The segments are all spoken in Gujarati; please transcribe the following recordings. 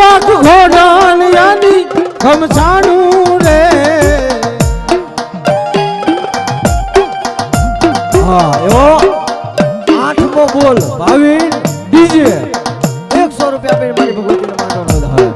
લાખ ઘોડાલિયાની ખમસાણું રે હા એવો આઠમો બોલ ભાવિન ડીજે 100 રૂપિયા આપીને મારી ભગવતીને માંડવાનો વધાવે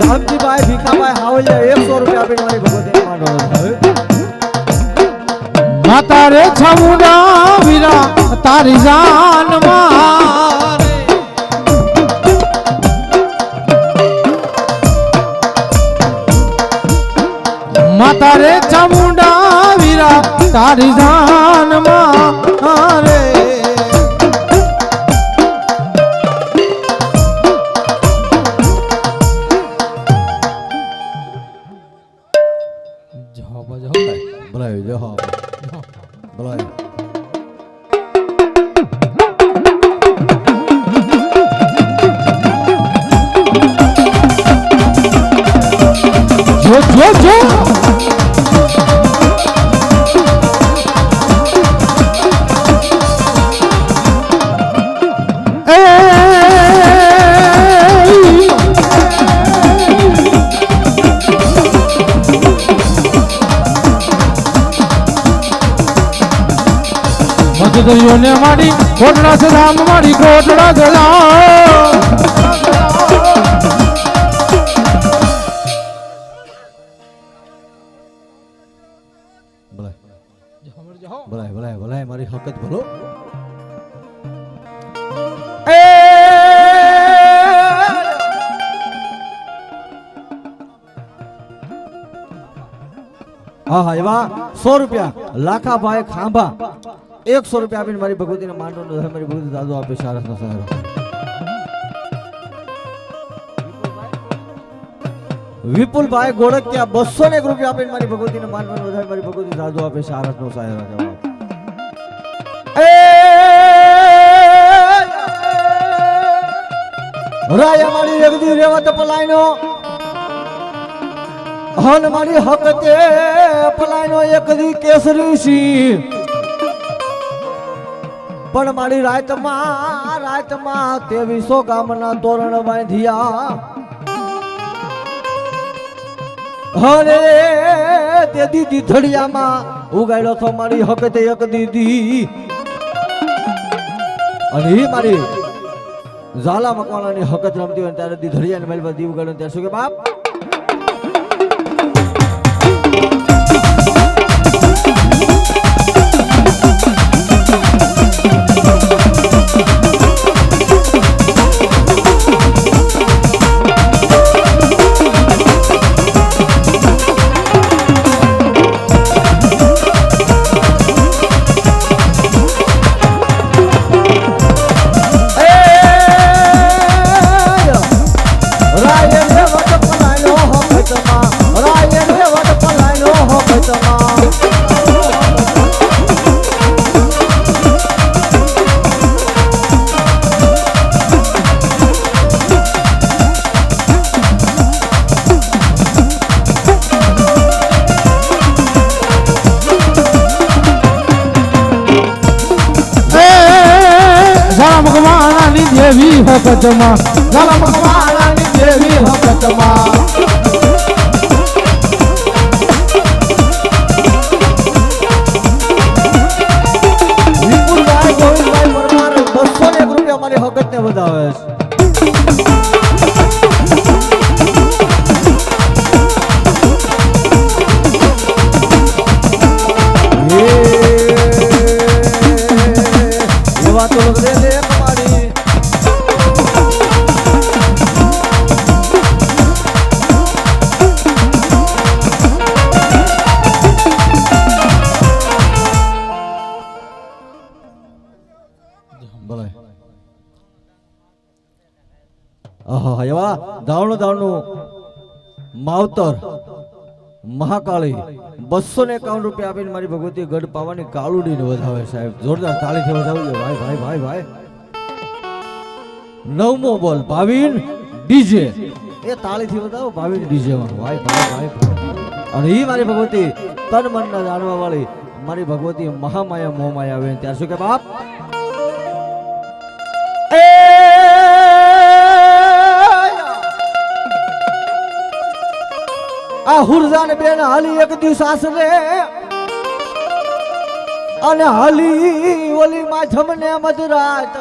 શાંતિભાઈ ભીખાભાઈ હાવલિયા 100 રૂપિયા આપીને મારી ભગવતીને માંડવાનો માતા રે છમુડા વીરા તારી જાન મારે માતા રે છમુડા વીરા તારી જાન મારે બોલાય જો બોલાય જો દરિયોને મારી કોટડા છે રામ મારી કોટડા છે બોલાય મારી હકત બોલો હા એવા 100 રૂપિયા લાખાભાઈ ખાંભા 100 રૂપિયા આપીને મારી ભગવતીને માંડવાનો મારી ભગવતી દાદો આપે સારસનો સહારો વિપુલભાઈ ગોળકિયા 201 રૂપિયા આપીને મારી ભગવતીને માંડવાનો મારી ભગવતી દાદો આપે સારસનો સહારો જવાબ રાય મારી એકદી રેવત પલાયનો હન મારી હકતે પલાયનો એકદી કેસરી સી પણ મારી રાતમાં 2300 ગામના તોરણ બાંધ્યા હરે તે દીદી ધડિયામાં ઉગાડ્યો તો મારી હકતે એક દીદી અને મારી ઝાલા મકવાણાની હકત રમતી હોય ત્યારે દી ધડિયાને મેલ પર દીવ ઉગાડ્યો ત્યારે શું કે બાપ દેવી હકતમાં ઝાલા મકવાણાની દેવી હકતમાં વિપુલભાઈ ગોવિંદભાઈ પરમાર 201 રૂપિયા મારી હકતને વધાવે છે એવા તો લોક દે તમારી એવા ધાવણું માવતર મહાકાળી 251 રૂપિયા આપીને મારી ભગવતી ગઢ પાવાની કાળુડીને વધાવે સાહેબ. જોરદાર તાળીથી વધાવજો ભાઈ ભાઈ ભાઈ ભાઈ. નવમો બોલ ભાવિન ડીજે. એ તાળીથી વધાવો ભાવિન ડીજે માં ભાઈ ભાઈ ભાઈ ભાઈ. અને ઈ મારી ભગવતી તન મનના જાણવા વાળી મારી ભગવતી મહામાયા મોહમાયા આવે ત્યારે શું કે બાપ આ હુરજાન બેન હાલી એક દિવસ આસરે અને હાલી ઓલી માથમને મધરાત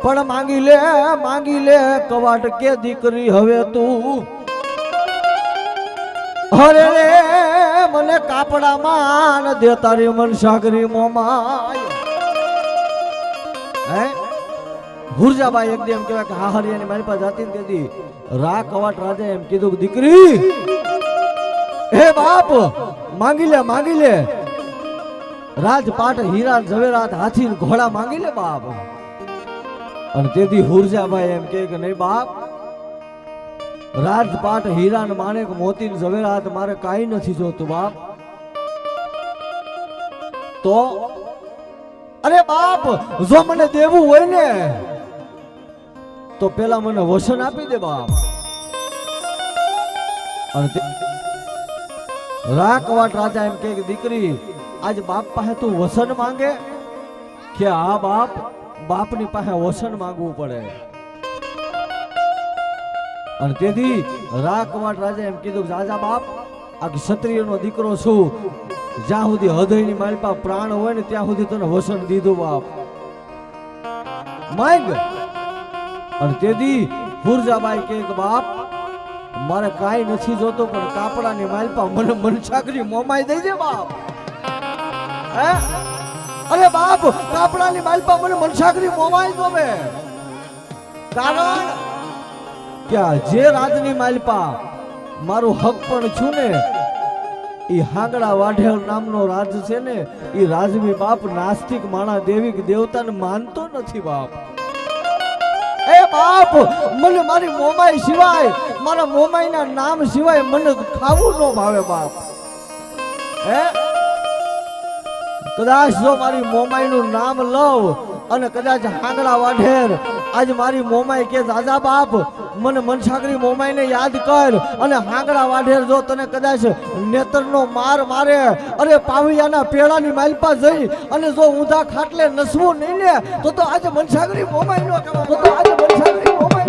પણ માંગી લે કવાટ કે દીકરી હવે તું હરે રે મને કાપડામાં ન દે તારી મન સાગરી મોમાય. હે હુરજાબાઈ એકદમ કહેવાય કે હા હરિયાની મારી પાસે જાતી ને તેથી રા કવાટ રાજા એમ કીધું કે દીકરી હે બાપ માંગી લે રાજપાટ હીરા ઝવેરાત હાથી ઘોડા માંગી લે બાપ. અને તેથી હુરજાબાઈ એમ કે નહીં બાપ રાજપાટ હીરા ને માણેક મોતી ને ઝવેરાત મારે કાંઈ નથી જોતું બાપ. તો અરે બાપ જો મને દેવું હોય ને તો પેલા મને વસન આપી દે બાપ. અને રાકવાટ રાજા એમ કે દીકરી આજ બાપ પાસે તું વસન માંગે કે હા બાપ બાપની પાસે વસન માંગવું પડે. અને તેથી રાકવાટ રાજા એમ કીધું રાજા બાપ આ ક્ષત્રિયનો દીકરો છું જ્યાં સુધી હૃદયની મારી પાસે પ્રાણ હોય ને ત્યાં સુધી તને વસન દીધું બાપ માંગ. અને તેથી હુરજાબાઈ કે બાપ મારે કાંઈ નથી જોતો પણ કાપડાની માલપા મને મનસાગરી મોમાઈ દઈ દે બાપ. હે અરે બાપ કાપડાની માલપા મને મનસાગરી મોમાઈ જોવે. કારણ કે જે રાજની માલપા મારું હક પણ છું ને ઈ હાંગડા વાઢેલ નામનો રાજ છે ને ઈ રાજવી બાપ નાસ્તિક માણા દેવી દેવતાને માનતો નથી બાપ. એ બાપ મને મારી મોમાઈ સિવાય મારા મોમાઈના નામ સિવાય મને ખાવું ન ભાવે બાપ. હે કદાચ જો મારી મોમાઈનું નામ લઉં અને કદાચ હાંગડા વાઢેર આજ મારી મોમાઈ કે દાદા બાપ મને મનસાગરી મોમાઈને યાદ કર અને હાંગડા વાઢેર જો તને કદાચ નેત્રનો માર મારે અરે પાવિયાના પેડાની માલપા જઈ અને જો ઊંધા ખાટલે નસવું નહીં ને તો આજે મનસાગરી મોમાઈ નો કહેવાય. તો આજે મનસાગરી મોમાઈ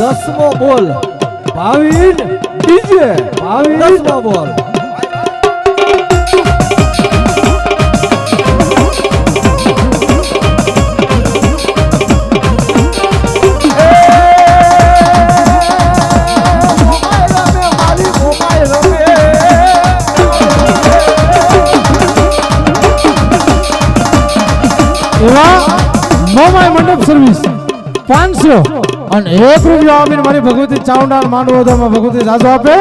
દસમો બોલ ભાવિન ડીજે. ભાવિન દસમો બોલ એવા મોમાઈ મંડપ સર્વિસ 500 અને 1 રૂપિયા આપીને મારી ભગવતી ચાવડાર માંડવો તો ભગવતી જાજો આપે.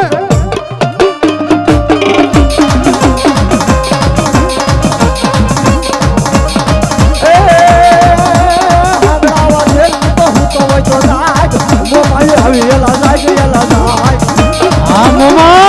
આ મોમા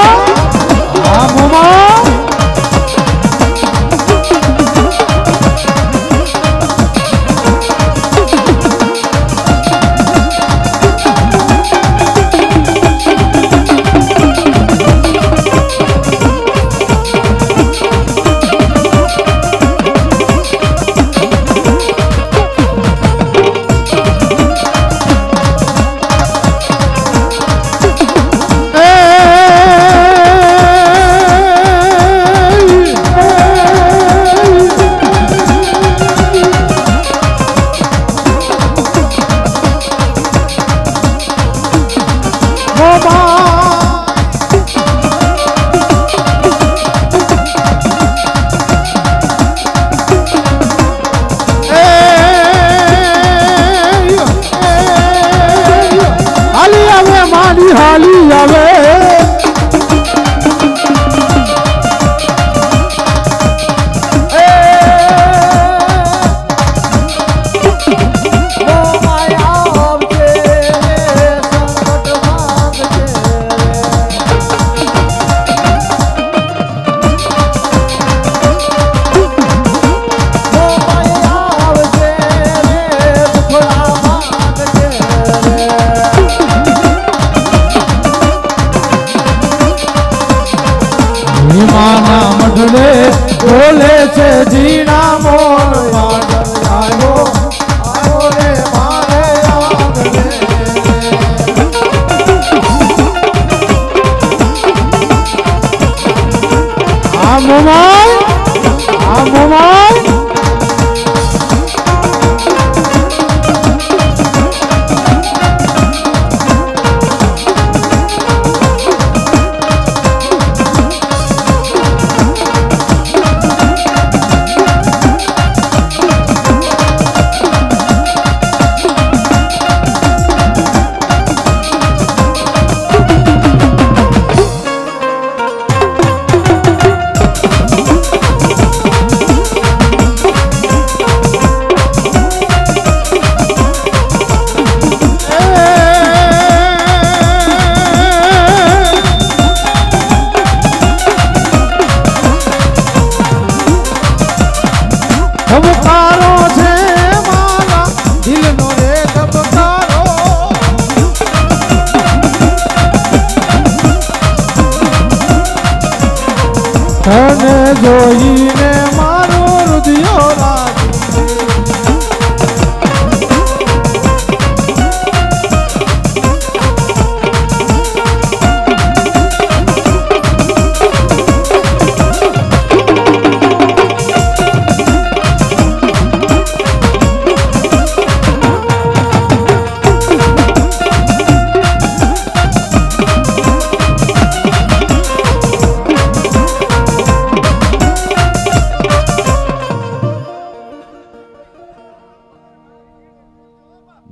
ચાલી આવે માના મઢડે બોલે છે જીના મોર વાદળ આવ્યો આવ્યો રે મારે આંગણે આ મોમાઈ ધબકારો છે મારા દિલનો રે ધબકારો તને જોઈને મારું હૃદય લાગે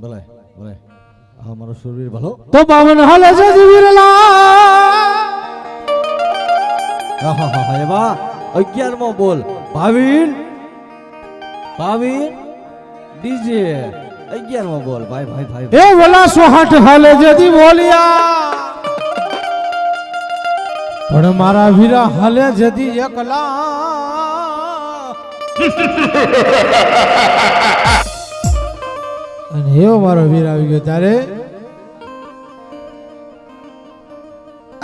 ભલે ભલે હા મારો સુરવીર ભલો તો બાવન હાલે છે જીવીરલા એવા 11મો બોલ ભાવિન ભાવિન ડીજે 11મો બોલ ભાઈ ભાઈ ભાઈ એ વલા સોહાટ હાલે જતી બોલિયા પણ મારા વીરા હાલે જતી એકલા અને એવો મારો વીર આવી ગયો ત્યારે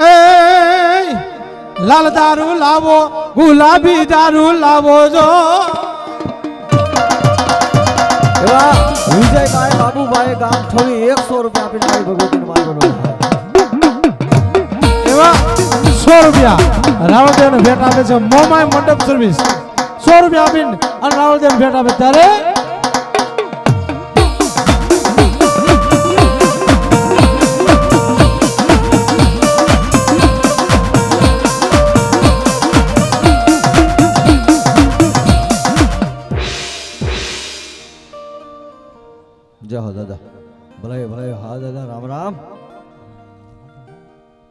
એ લાલ દારૂ લાવો ગુલાબી દારૂ લાવો જો એવા વિજયભાઈ બાબુભાઈ ગામ થોડી 100 રૂપિયા આપીને મારી ભગવતીને મારવાનો એવા 100 રૂપિયા રાવળદેવને ભેટ આપે છે મોમાય મંડપ સર્વિસ 100 રૂપિયા આપીને અને રાવળદેવને ભેટ આપે ત્યારે